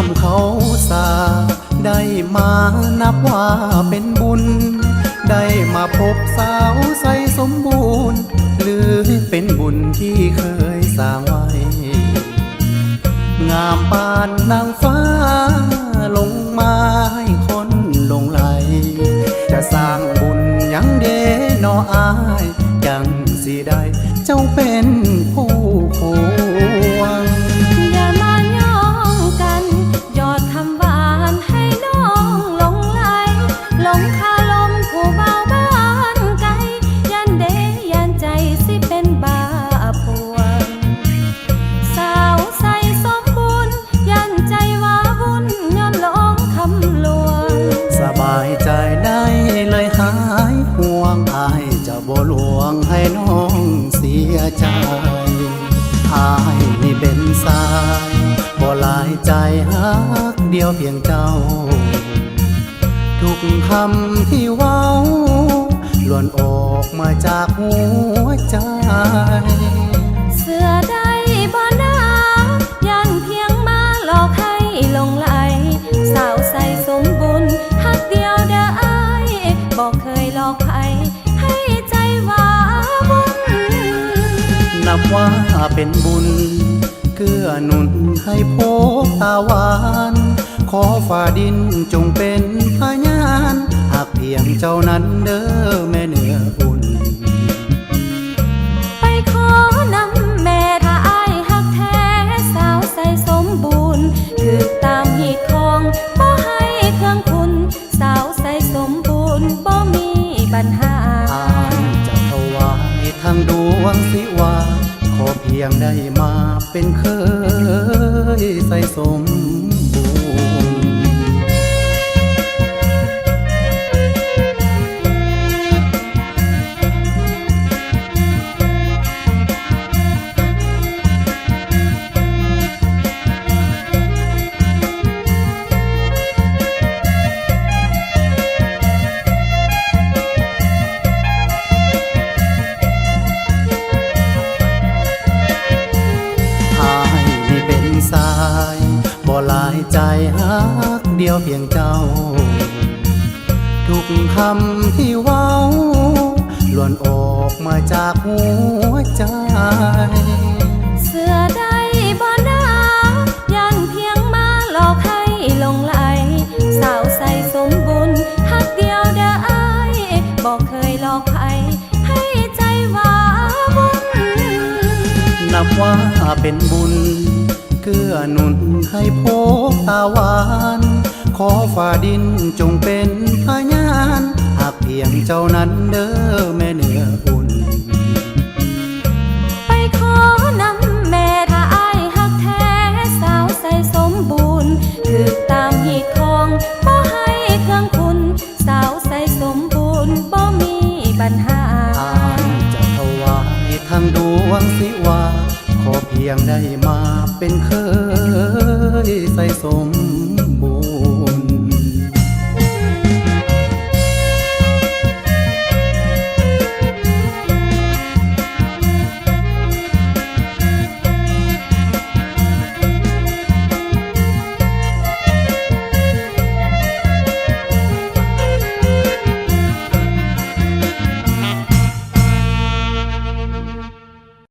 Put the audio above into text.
ามเขาสาได้มานับว่าเป็นบุญได้มาพบสาวใสสมบูรณ์หรือเป็นบุญที่เคยสร้างไว้งามปานนางฟ้าลงมาให้คนหลงไหลจะสร้างบุญยังเดนออายยังสิได้เจ้าเป็นผู้ควงอย่ามาย่องกันยอดคำหวานให้น้องหลงไหลหลงคาลมผู้เบาบ้านไกลยันเดยันใจสิเป็นบาปวงสาวใสสมบูรณ์ยันใจว่าวุ่นย้อนหลงคำลวงสบายใจได้เลยหายห่วงอายจะบ่ลวงให้น้องเสียใจอายนี่เป็นสายบ่หลายใจฮักเดียวเพียงเจ้าทุกคำที่เว้าล้วนออกมาจากหัวใจเสื้อใดบ่หนายันเพียงมาหลอกให้หลงไหลสาวใสสมบูรณ์ฮักเดียวเด้ออายบอกเคยหลอกใครให้ใจว่าบุญนับว่าเป็นบุญเกื้อหนุนให้พบตาหวานขอฝ่าดินจงเป็นพยานหากเพียงเจ้านั้นเด้อแม่เนื้ออุ่นไปขอนำแม่ถ้าอายฮักแท้สาวใสสมบูรณ์คือตามหีดของบ่ให้เครื่องคุณสาวใสสมบูรณ์บ่มีปัญหาอายจะถวายทางดวงสิวาขอเพียงได้มาเป็นเคยใส่สมบูรณ์สายบ่หลายใจฮักเดียวเพียงเจ้าทุกคำที่เว้าล้วนออกมาจากหัวใจเสื้อใดบ่หนายันเพียงมาหลอกให้หลงไหลสาวใสสมบูรณ์ฮักเดียวเด้ออายบอกเคยหลอกใครให้ใจว่าบุญนับว่าเป็นบุญเกื้อหนุนให้พบตาหวานขอฝ่าดินจงเป็นพยานหากเพียงเจ้านั้นเด้อแม่เนื้ออุ่นไปขอนำแม่ถ้าอายฮักแท้สาวใสสมบูรณ์คือตามหีดของบ่ให้เครื่องคุณสาวใสสมบูรณ์บ่มีปัญหาอายจะถวายทางดวงสิวาขอเพียงได้มาเป็นเคยใส่สม